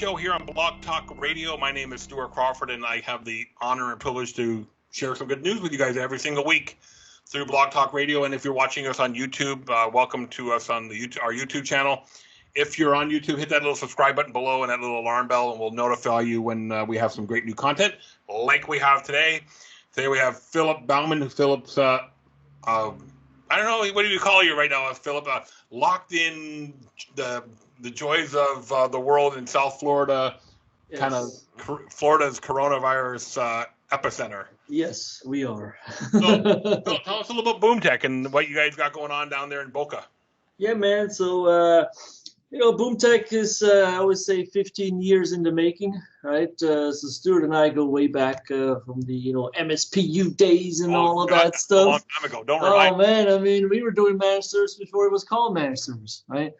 show here on Blog Talk Radio. My name is Stuart Crawford, and I have the honor and privilege to share some good news with you guys every single week through Blog Talk Radio. And if you're watching us on YouTube, welcome to us on our YouTube channel. If you're on YouTube, hit that little subscribe button below and that little alarm bell, and we'll notify you when we have some great new content like we have today. Today we have Phillip Baumann. Phillip's, I don't know, what do you call you right now, Phillip? Locked in the joys of the world in South Florida, yes. Kind of Florida's coronavirus epicenter. Yes, we are. So, tell us a little about BoomTech and what you guys got going on down there in Boca. Yeah, man. So, BoomTech is, I always say, 15 years in the making, right? So Stuart and I go way back from the, MSPU days and all of that stuff. A long time ago. Don't remind me. Man, I mean, we were doing managed service before it was called managed service, right?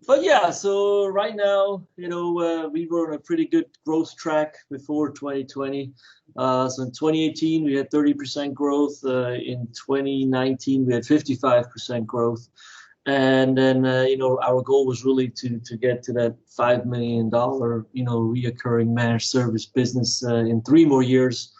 But yeah, so right now, we were on a pretty good growth track before 2020. So in 2018, we had 30% growth. In 2019, we had 55% growth. And then, our goal was really to get to that $5 million, reoccurring managed service business in 3 more years.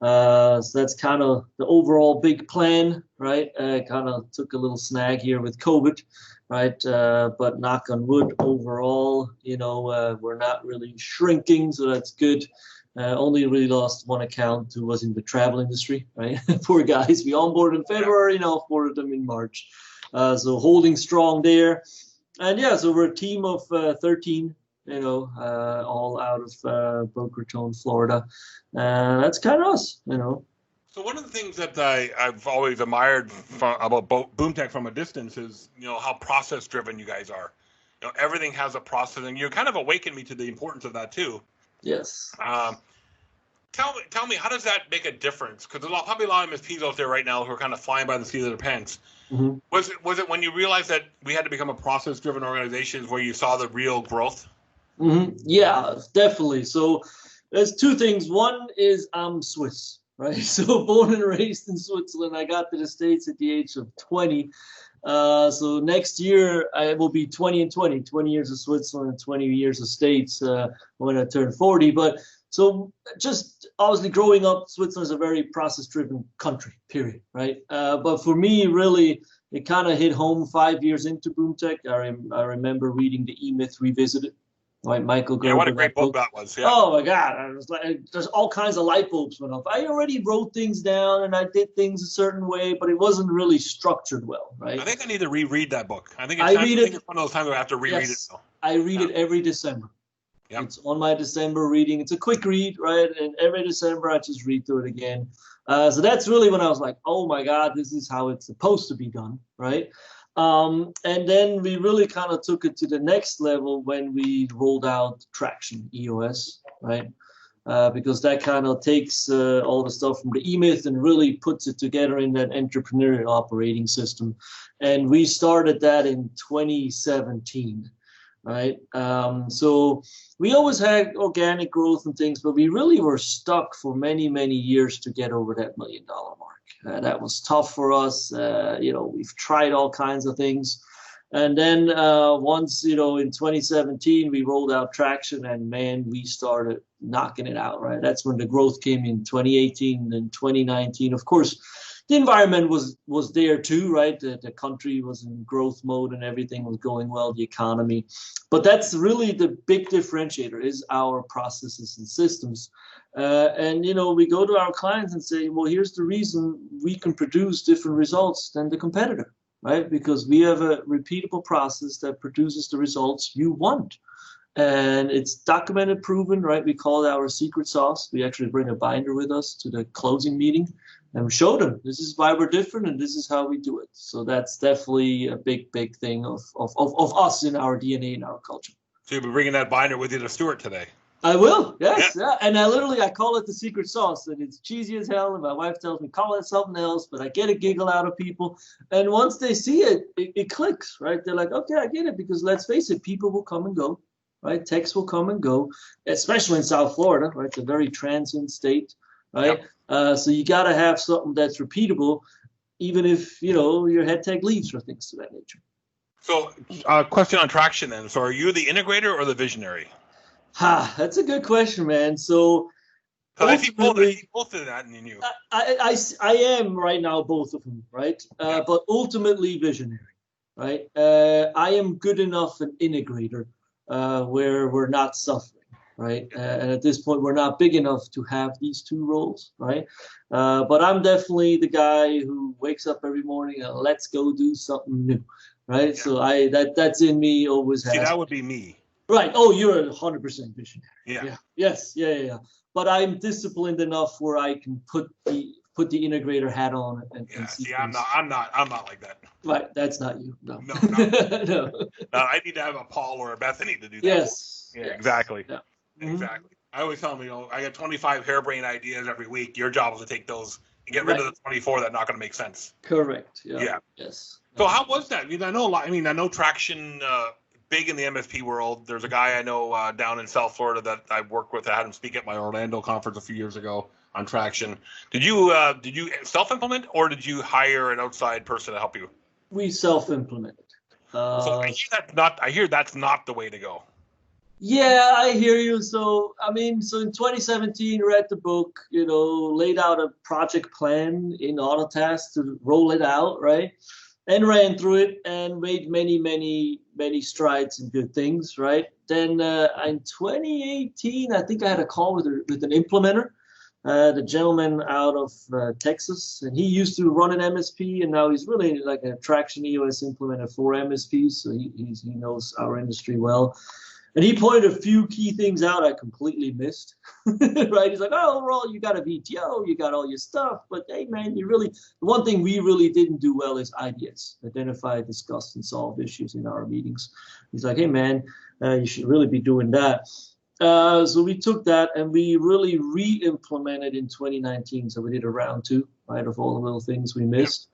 So that's kind of the overall big plan, right? Kind of took a little snag here with COVID, right? But knock on wood, overall, we're not really shrinking, so that's good. Only really lost one account who was in the travel industry, right? Poor guys. We onboarded in February, offboarded them in March. So holding strong there. And yeah, so we're a team of 13, all out of Boca Raton, Florida. That's kind of us, So one of the things that I've always admired about BoomTech from a distance is, how process-driven you guys are. Everything has a process, and you kind of awakened me to the importance of that too. Yes. Tell me, how does that make a difference? Because there's probably a lot of MSPs out there right now who are kind of flying by the seat of their pants. Mm-hmm. Was it when you realized that we had to become a process-driven organization where you saw the real growth? Mm-hmm. Yeah, definitely. So there's 2 things. One is I'm Swiss, right? So born and raised in Switzerland. I got to the States at the age of 20. So next year I will be 20 and 20 years of Switzerland and 20 years of States when I turn 40. But so just obviously growing up, Switzerland is a very process-driven country, period, right? But for me, really, it kind of hit home 5 years into BoomTech. I remember reading the E-Myth Revisited, right? Michael Gerber. Yeah, what a great book that was. Yeah. Oh, my God. I was like, there's all kinds of light bulbs went off. I already wrote things down, and I did things a certain way, but it wasn't really structured well, right? I think I need to reread that book. I think it's one of those times I have to reread it. Though. I read it every December. Yep. It's on my December reading. It's a quick read, right? And every December I just read through it again. So that's really when I was like, oh my God, this is how it's supposed to be done, right? And then we really kind of took it to the next level when we rolled out Traction EOS, right? Because that kind of takes all the stuff from the E-Myth and really puts it together in that entrepreneurial operating system. And we started that in 2017. Right. So we always had organic growth and things, but we really were stuck for many, many years to get over that $1 million mark. That was tough for us. We've tried all kinds of things. And then once, in 2017, we rolled out Traction, and man, we started knocking it out. Right. That's when the growth came in 2018 and 2019. Of course, the environment was there too, right? The country was in growth mode and everything was going well, the economy. But that's really the big differentiator is our processes and systems. And we go to our clients and say, well, here's the reason we can produce different results than the competitor, right? Because we have a repeatable process that produces the results you want. And it's documented, proven, right? We call it our secret sauce. We actually bring a binder with us to the closing meeting and we show them this is why we're different and this is how we do it. So that's definitely a big, big thing of us in our DNA and our culture. So you'll be bringing that binder with you to Stuart today. I will, yes. Yeah. And I call it the secret sauce. And it's cheesy as hell. And my wife tells me, call it something else. But I get a giggle out of people. And once they see it, it clicks, right? They're like, okay, I get it. Because let's face it, people will come and go, right? Texts will come and go, especially in South Florida, right? It's a very transient state, right? Yep. So you got to have something that's repeatable, even if, your head tech leaves or things of that nature. So, question on traction then. So, are you the integrator or the visionary? That's a good question, man. So I see both of that in you. I am right now both of them, right? But ultimately visionary, right? I am good enough an integrator where we're not suffering, right? And at this point, we're not big enough to have these two roles, right? But I'm definitely the guy who wakes up every morning and let's go do something new, right? Yeah. So that's in me, always has. See, that would be me. Right. Oh, you're 100% visionary. Yeah. Yes. Yeah. But I'm disciplined enough where I can put the integrator hat on and see. See, I'm not like that. Right. That's not you. No. No. No, I need to have a Paul or a Bethany to do that. Yes. Yeah. Exactly. Yeah. Exactly. I always tell them, I get 25 harebrained ideas every week. Your job is to take those and get rid of the 24 that are not going to make sense. Correct. Yeah. Yes. So how was that? I know traction. Big in the MSP world. There's a guy I know down in South Florida that I worked with. I had him speak at my Orlando conference a few years ago on traction. Did you self-implement or did you hire an outside person to help you? We self-implemented. So I hear that's not the way to go. Yeah, I hear you. So in 2017, read the book. Laid out a project plan in Autotask to roll it out, right? And ran through it and made many strides and good things, right? Then in 2018, I think I had a call with an implementer, the gentleman out of Texas, and he used to run an MSP, and now he's really like a traction EOS implementer for MSPs, so he knows our industry well. And he pointed a few key things out I completely missed, right? He's like, oh, overall, you got a VTO, you got all your stuff. But, hey, man, the one thing we really didn't do well is IDS, identify, discuss, and solve issues in our meetings. He's like, hey, man, you should really be doing that. So we took that and we really re-implemented in 2019. So we did a round 2, right, of all the little things we missed.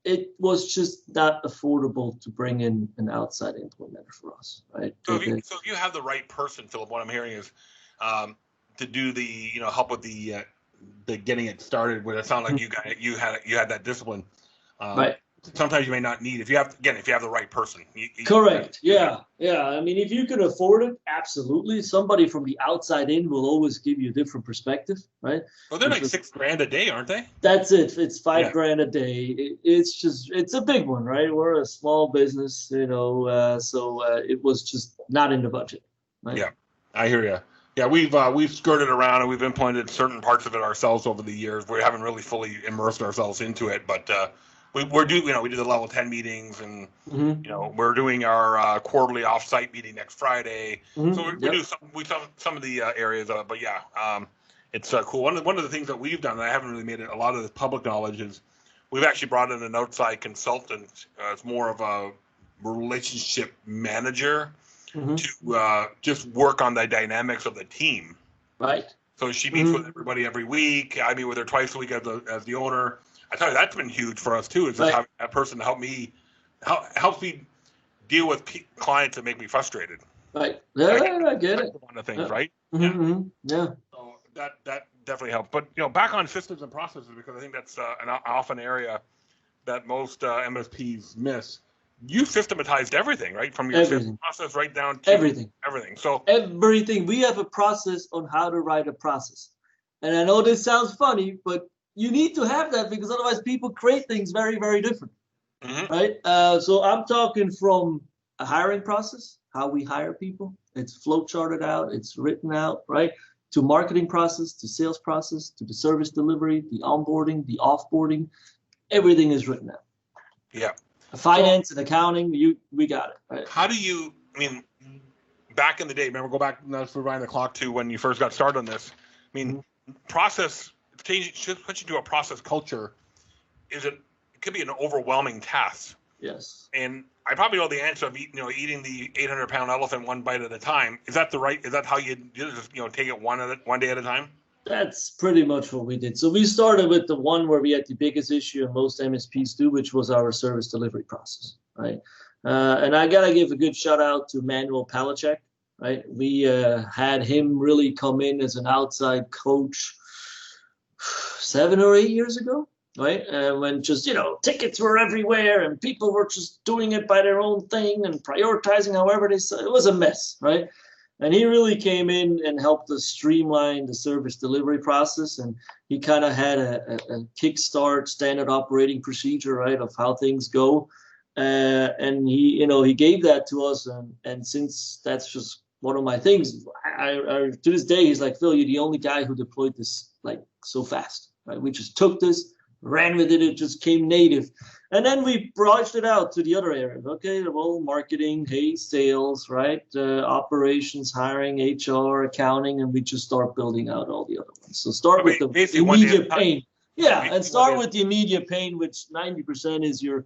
It was just not affordable to bring in an outside implementer for us, right? So if you have the right person, Philip, what I'm hearing is to do the help with the getting it started. Where it sounded like you had that discipline. Right. Sometimes you may not need if you have the right person. Correct. Yeah. If you can afford it, absolutely. Somebody from the outside in will always give you a different perspective, right? Well, they're like $6,000 a day, aren't they? That's it. It's $5,000 a day. It's a big one, right? We're a small business, so it was just not in the budget. Right? Yeah, I hear you. Yeah, we've skirted around and we've implemented certain parts of it ourselves over the years. We haven't really fully immersed ourselves into it, but. We do the level 10 meetings, and we're doing our quarterly off-site meeting next Friday. So we do some of the areas of it, but it's cool. One of the things that we've done, and I haven't really made it a lot of this public knowledge, is we've actually brought in an outside consultant. It's more of a relationship manager to just work on the dynamics of the team. Right. So she meets with everybody every week. I meet with her twice a week as the owner. I tell you, that's been huge for us too. Is just having that person to help me deal with clients that make me frustrated. Right. Yeah, I get it. One of the things, right? Yeah. So that definitely helps. But back on systems and processes, because I think that's an often area that most MSPs miss. You systematized everything, right? From your system process right down to everything. So everything. We have a process on how to write a process, and I know this sounds funny, but you need to have that because otherwise people create things very, very different, right? So I'm talking from a hiring process, how we hire people. It's flow charted out, it's written out, right? To marketing process, to sales process, to the service delivery, the onboarding, the offboarding, everything is written out. Yeah. Finance and accounting, we got it. Right? How do you? Back in the day, remember? Go back. Let's rewind the clock to when you first got started on this. Process. Put you to a process culture, it could be an overwhelming task. Yes. And I probably know the answer of eating the 800-pound elephant one bite at a time. Is that how you just take it one day at a time? That's pretty much what we did. So we started with the one where we had the biggest issue, and most MSPs do, which was our service delivery process, right? And I gotta give a good shout out to Manuel Palachek, right? We had him really come in as an outside coach 7 or 8 years ago, right? When just, tickets were everywhere and people were just doing it by their own thing and prioritizing however they saw. It was a mess, right? And he really came in and helped us streamline the service delivery process. And he kind of had a kickstart standard operating procedure, right, of how things go. And he gave that to us. And since that's just one of my things, I to this day, he's like, Phil, you're the only guy who deployed this like so fast, right? We just took this, ran with it. It just came native. And then we branched it out to the other areas. Okay, well, marketing, sales, right? Operations, hiring, HR, accounting, and we just start building out all the other ones. So start with the immediate pain. Yeah, and start with the immediate pain, which 90% is your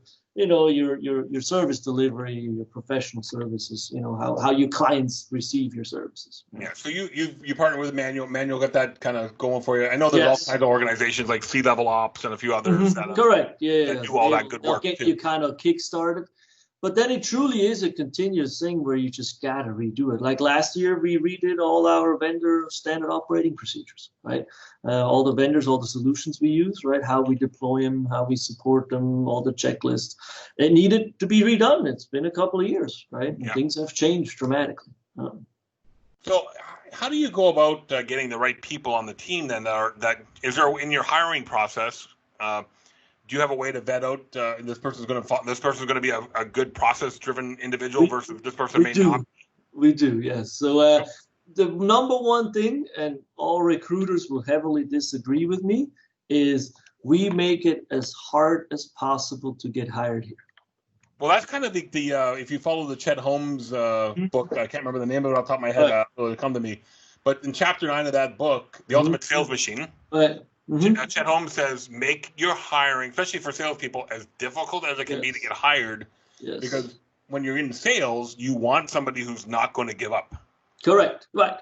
service delivery, your professional services, how your clients receive your services. Yeah. So you partner with Manuel. Manuel got that kind of going for you. I know there's all kinds of organizations like C-Level Ops and a few others. Correct. Yeah. That do all that good work. They'll get you kind of kick-started. But then it truly is a continuous thing where you just got to redo it. Like last year, we redid all our vendor standard operating procedures, right? All the vendors, all the solutions we use, right? How we deploy them, how we support them, all the checklists. It needed to be redone. It's been a couple of years, right? Yeah. Things have changed dramatically. So how do you go about getting the right people on the team then? Is there in your hiring process, do you have a way to vet out this person's going to be a good process-driven individual versus this person may not? We do, yes. So the number one thing, and all recruiters will heavily disagree with me, is we make it as hard as possible to get hired here. Well, that's kind of the if you follow the Chet Holmes book, I can't remember the name of it off the top of my head, it'll come to me. But in chapter 9 of that book, The Ultimate Sales Machine, Chet Holmes says, make your hiring, especially for salespeople, as difficult as it can be to get hired. Yes. Because when you're in sales, you want somebody who's not going to give up. Correct. Right.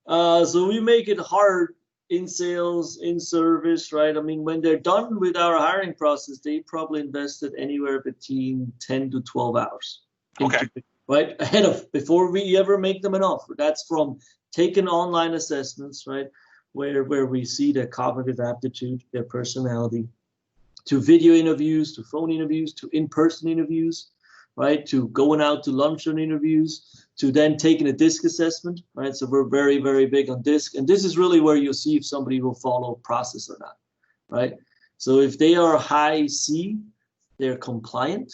So we make it hard in sales, in service, right? I mean, when they're done with our hiring process, they probably invested anywhere between 10 to 12 hours. Okay. Right? Before we ever make them an offer. That's from taking online assessments, right? Where we see their cognitive aptitude, their personality, to video interviews, to phone interviews, to in-person interviews, right? To going out to lunch on interviews, to then taking a DISC assessment, right? So we're very, very big on DISC. And this is really where you'll see if somebody will follow process or not, right? So if they are high C, they're compliant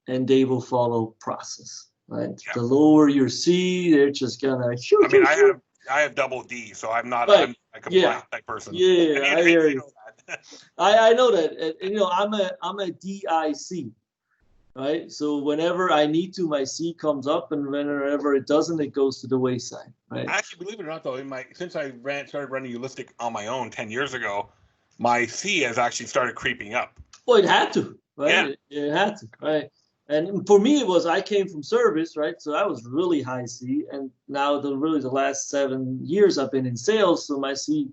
and they will follow process, right? Yeah. The lower your C, they're just gonna shoot. I have double D, so I'm not I'm a compliant type person. Yeah, I hear you. I know that. I'm a DIC, right? So whenever I need to, my C comes up, and whenever it doesn't, it goes to the wayside, right? Actually, believe it or not, though, since I started running Ulistic on my own 10 years ago, my C has actually started creeping up. Well, it had to, right? Yeah. It had to, right? And for me, I came from service, right? So I was really high C. And now the last 7 years I've been in sales. So my C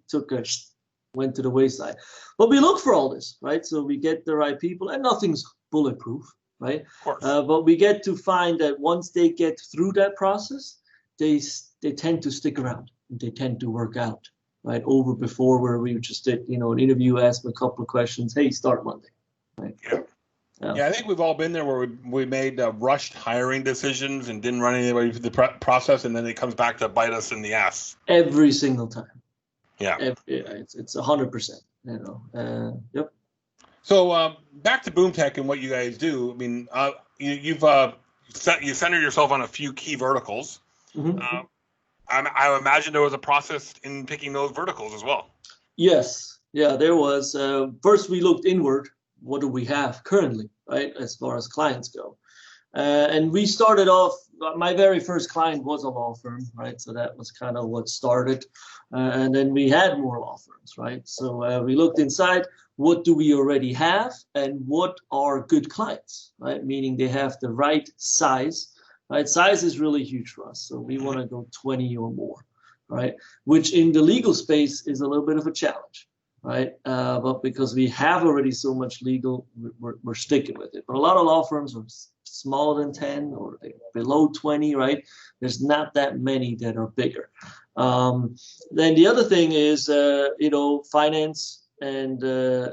went to the wayside. But we look for all this, right? So we get the right people, and nothing's bulletproof, right? Of course. But we get to find that once they get through that process, they tend to stick around. They tend to work out, right? Over before where we just did, an interview, ask them a couple of questions. Hey, start Monday, right? Yeah, I think we've all been there where we made rushed hiring decisions and didn't run anybody through the process, and then it comes back to bite us in the ass. Every single time. Yeah. It's 100%. Yep. So back to BoomTech and what you guys do. I mean, you centered yourself on a few key verticals. Mm-hmm. I imagine there was a process in picking those verticals as well. Yes. Yeah, there was. First, we looked inward. What do we have currently, right, as far as clients go? And we started off, my very first client was a law firm, right? So that was kind of what started. And then we had more law firms, right? So we looked inside, what do we already have and what are good clients, right? Meaning they have the right size, right? Size is really huge for us. So we want to go 20 or more, right? Which in the legal space is a little bit of a challenge. Right, but because we have already so much legal, we're sticking with it. But a lot of law firms are smaller than 10 or below 20, right? There's not that many that are bigger. Then the other thing is, finance, and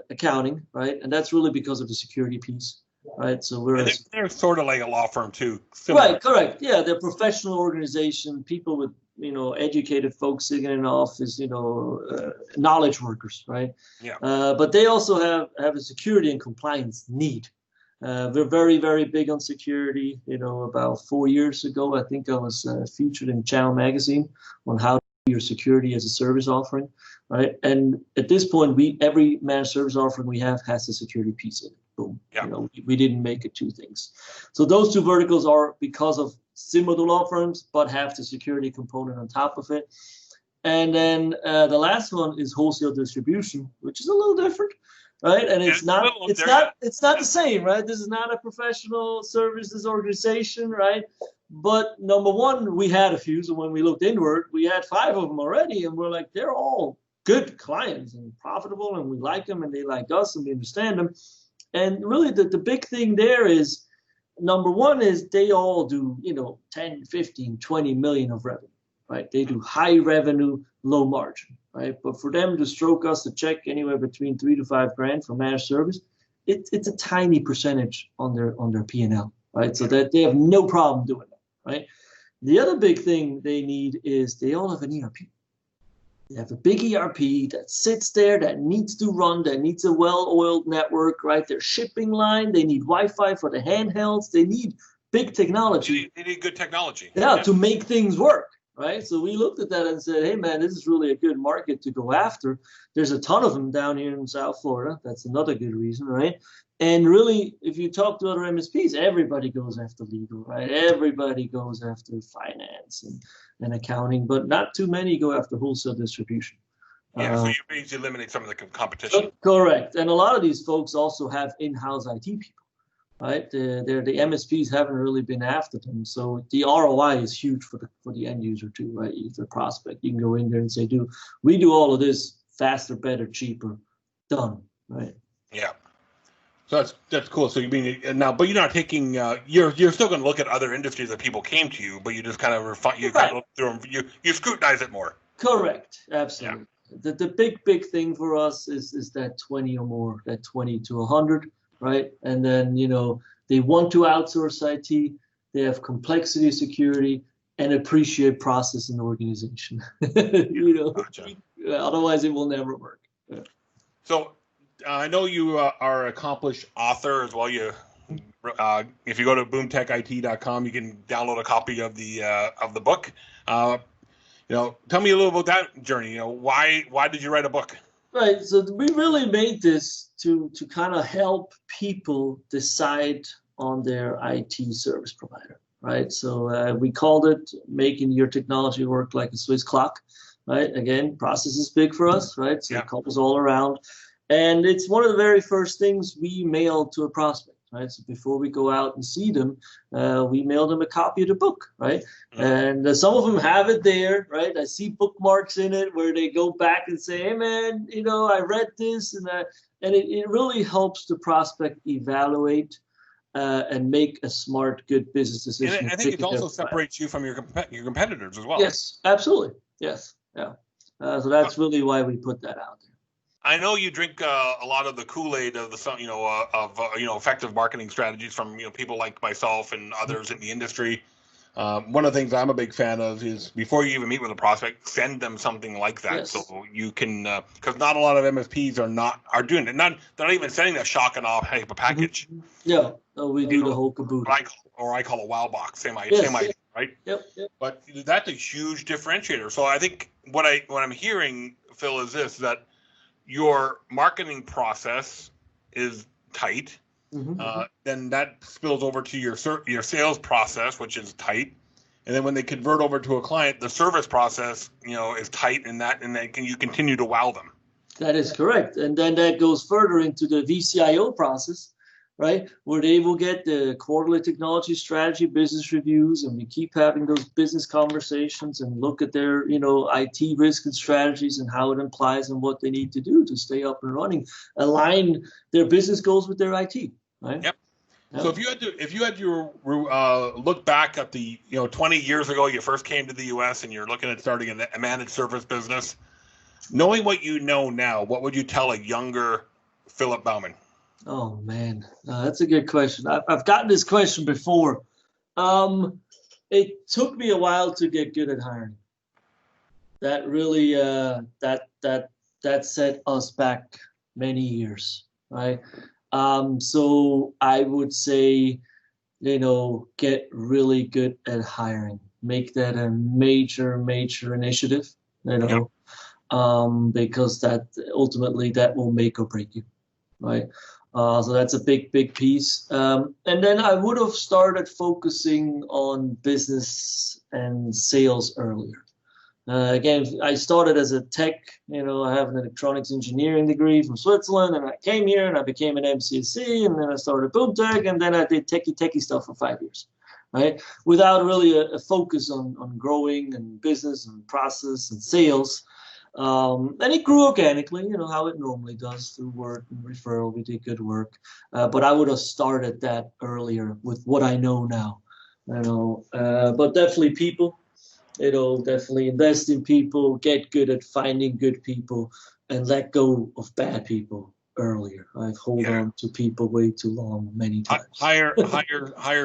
accounting, right? And that's really because of the security piece, right? So they're sort of like a law firm too. Similar. Right, correct. Yeah, they're professional organization, people with educated folks sitting in an office, knowledge workers, right? Yeah. But they also have a security and compliance need. We're very, very big on security. About 4 years ago, I think I was featured in Channel Magazine on how to do your security as a service offering, right? And at this point, every managed service offering we have has a security piece in it. Boom. Yeah. We didn't make it two things. So those two verticals are because of similar to law firms, but have the security component on top of it. And then the last one is wholesale distribution, which is a little different, right? And it's not the same, right? This is not a professional services organization, right? But number one, we had a few. So when we looked inward, we had 5 of them already, and we're like, they're all good clients and profitable, and we like them, and they like us, and we understand them. And really, the big thing there is, number one is they all do, 10, 15, 20 million of revenue, right? They do high revenue, low margin, right? But for them to stroke us a check anywhere between 3 to 5 grand for managed service, it's a tiny percentage on their P&L, right? So that they have no problem doing that, right? The other big thing they need is they all have an ERP. They have a big ERP that sits there, that needs to run, that needs a well-oiled network, right? Their shipping line, they need Wi-Fi for the handhelds, they need big technology. They need good technology. Yeah, to make things work, right? So we looked at that and said, hey, man, this is really a good market to go after. There's a ton of them down here in South Florida. That's another good reason, right? And really, if you talk to other MSPs, everybody goes after legal, right? Everybody goes after finance and accounting, but not too many go after wholesale distribution. Yeah, so you basically eliminate some of the competition. Correct. And a lot of these folks also have in-house IT people, right? The MSPs haven't really been after them. So the ROI is huge for the end user too, right? If the prospect, you can go in there and say, we do all of this faster, better, cheaper, done, right? Yeah. So that's cool. So you mean now, but you're not taking. You're still going to look at other industries that people came to you, but you just kind of refine. You kind of look through them. You scrutinize it more. Correct. Absolutely. Yeah. The big thing for us is that 20 or more, that 20 to 100, right? And then they want to outsource IT. They have complexity, security, and appreciate process in the organization. Gotcha. Otherwise it will never work. Yeah. So. I know you are an accomplished author as well. If you go to boomtechit.com, you can download a copy of the book. Tell me a little about that journey. Why did you write a book? Right. So we really made this to kind of help people decide on their IT service provider. Right. So we called it Making Your Technology Work Like a Swiss Clock. Right. Again, process is big for us. Right. So it covers all around. And it's one of the very first things we mail to a prospect, right? So before we go out and see them, we mail them a copy of the book, right? And some of them have it there, right? I see bookmarks in it where they go back and say, hey, man, I read this. And it really helps the prospect evaluate and make a smart, good business decision. And I think it also separates you from your competitors as well. Yes, absolutely. Yes, yeah. So that's really why we put that out there. I know you drink a lot of the Kool-Aid of the effective marketing strategies from people like myself and others in the industry. One of the things I'm a big fan of is before you even meet with a prospect, send them something like that. Yes. So you can because not a lot of MSPs are doing it. They're not even sending a shock and awe type of package. Yeah, we do the whole caboodle. I call a wow box, same idea, right? Yep. But that's a huge differentiator. So I think what I'm hearing, Phil, is this, that your marketing process is tight. Then that spills over to your sales process, which is tight. And then when they convert over to a client, the service process, is tight, and then you continue to wow them. That is correct. And then that goes further into the VCIO process, right? Where they will get the quarterly technology strategy, business reviews, and we keep having those business conversations and look at their, IT risk and strategies and how it applies and what they need to do to stay up and running, align their business goals with their IT, right? Yep. So if you had to look back at the 20 years ago, you first came to the U.S. and you're looking at starting a managed service business, Knowing what you know now, what would you tell a younger Phillip Baumann? Oh man, that's a good question. I've gotten this question before. It took me a while to get good at hiring. That really that set us back many years, right? So I would say, get really good at hiring. Make that a major initiative, Yep. Because that ultimately that will make or break you, right? So that's a big piece. And then I would have started focusing on business and sales earlier. Again, I started as a tech, I have an electronics engineering degree from Switzerland, and I came here and I became an MCC, and then I started BoomTech, and then I did techie stuff for 5 years, right? Without really a focus on growing and business and process and sales. And it grew organically, how it normally does through word and referral. We did good work. But I would have started that earlier with what I know now, but definitely people. Definitely invest in people, get good at finding good people, and let go of bad people earlier. I've held on to people way too long many times. Hire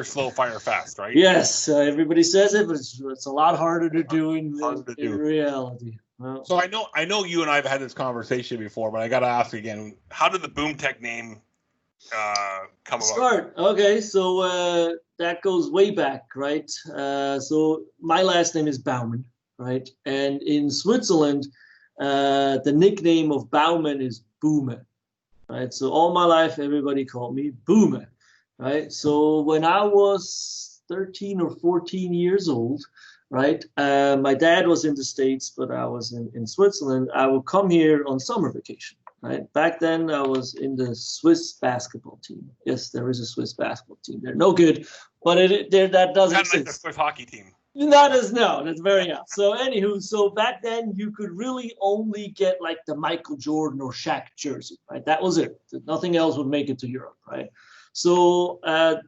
slow, fire fast, right? Yes, everybody says it, but it's a lot harder to do in reality. Well, so I know you and I have had this conversation before, but I got to ask again: how did the BoomTech name come about? Okay, so that goes way back, right? So my last name is Baumann, right? And in Switzerland, the nickname of Baumann is Boomer, right? So all my life, everybody called me Boomer, right? So when I was 13 or 14 years old, right? My dad was in the States, but I was in Switzerland. I would come here on summer vacation. Right. Back then, I was in the Swiss basketball team. Yes, there is a Swiss basketball team. They're no good, but that does exist. Like the Swiss hockey team. That's very young. So anywho, so back then you could really only get like the Michael Jordan or Shaq jersey, right? That was it. Nothing else would make it to Europe, right? So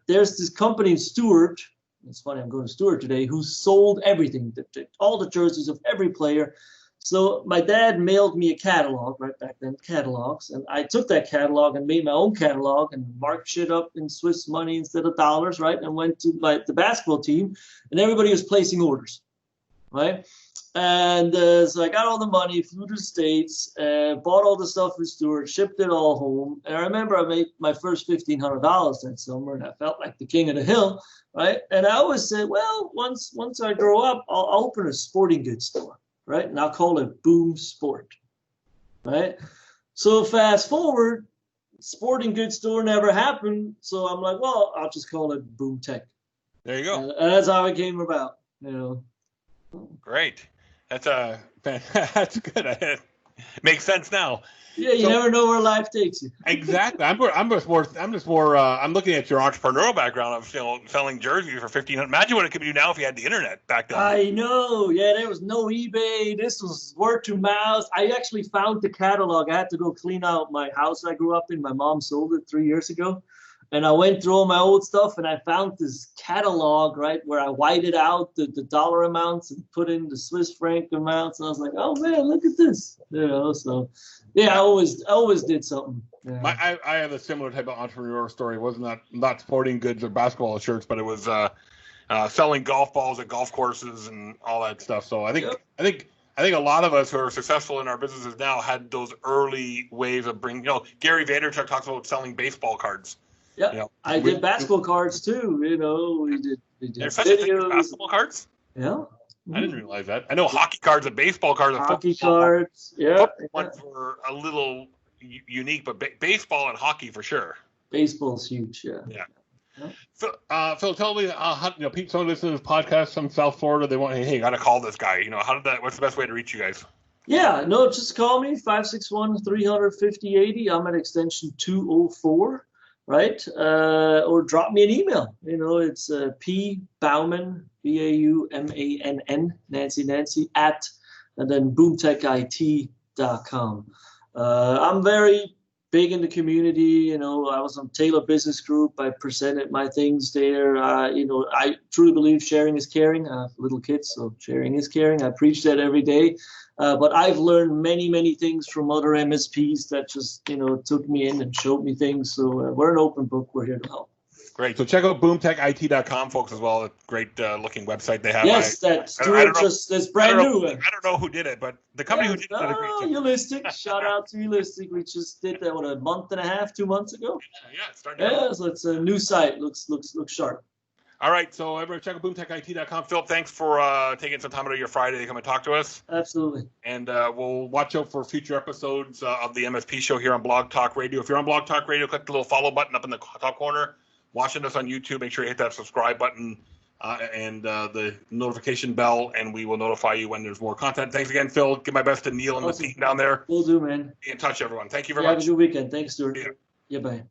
there's this company in Stuart. It's funny, I'm going to Stuart today, who sold everything, all the jerseys of every player. So my dad mailed me a catalog, right back then, catalogs, and I took that catalog and made my own catalog and marked shit up in Swiss money instead of dollars, right? And went to the basketball team, and everybody was placing orders, right? And so I got all the money, flew to the States, bought all the stuff with Stuart, shipped it all home. And I remember I made my first $1,500 that summer, and I felt like the king of the hill, right? And I always said, well, once I grow up, I'll open a sporting goods store. Right? And I'll call it Boom Sport. Right? So fast forward, sporting goods store never happened. So I'm like, well, I'll just call it BoomTech. There you go. And that's how it came about. Great. That's good. Makes sense now. Yeah, you never know where life takes you. Exactly. I'm just more. I'm looking at your entrepreneurial background of selling jerseys for $1,500. Imagine what it could do now if you had the internet back then. I know. Yeah, there was no eBay. This was word to mouth. I actually found the catalog. I had to go clean out my house I grew up in. My mom sold it 3 years ago. And I went through all my old stuff, and I found this catalog, right, where I whited out the dollar amounts and put in the Swiss franc amounts. And I was like, oh, man, look at this. So, yeah, I always did something. Yeah. I have a similar type of entrepreneurial story. It was not sporting goods or basketball shirts, but it was selling golf balls at golf courses and all that stuff. So I think a lot of us who are successful in our businesses now had those early ways of bringing. Gary Vaynerchuk talks about selling baseball cards. Yeah, I did basketball cards too. We did There's such a thing as basketball cards? Yeah. Mm-hmm. I didn't realize that. I know hockey cards and baseball cards. Hockey cards, yeah. Ones were a little unique, but baseball and hockey for sure. Baseball's huge, yeah. Yeah. Phil, tell me, someone listening to this podcast from South Florida, they want, hey, you got to call this guy. What's the best way to reach you guys? Yeah, no, just call me, 561-350-80. I'm at extension 204. Right? Or drop me an email. It's P Baumann, Baumann, Nancy, at, and then boomtechit.com. I'm very big in the community. You know, I was on Taylor Business Group. I presented my things there. You know, I truly believe sharing is caring. I have little kids, so sharing is caring. I preach that every day. But I've learned many, many things from other MSPs that just, you know, took me in and showed me things. So we're an open book. We're here to help. Great. So check out boomtechit.com, folks, as well. A great looking website they have. Yes, that's brand new. I don't know who did it, but the company who did it did a great job. Eulistic. Shout out to Eulistic. We just did that, a month and a half, 2 months ago? Yeah, it's starting to so it's a new site. Looks sharp. All right, so everyone check out boomtechit.com. Phil, thanks for taking some time out of your Friday to come and talk to us. Absolutely. And we'll watch out for future episodes of the MSP show here on Blog Talk Radio. If you're on Blog Talk Radio, click the little follow button up in the top corner. Watching us on YouTube, make sure you hit that subscribe button and the notification bell, and we will notify you when there's more content. Thanks again, Phil. Give my best to Neil and the team down there. Will do, man. Be in touch, everyone. Thank you very much. Have a good weekend. Thanks, Stuart. Yeah. Yeah, bye.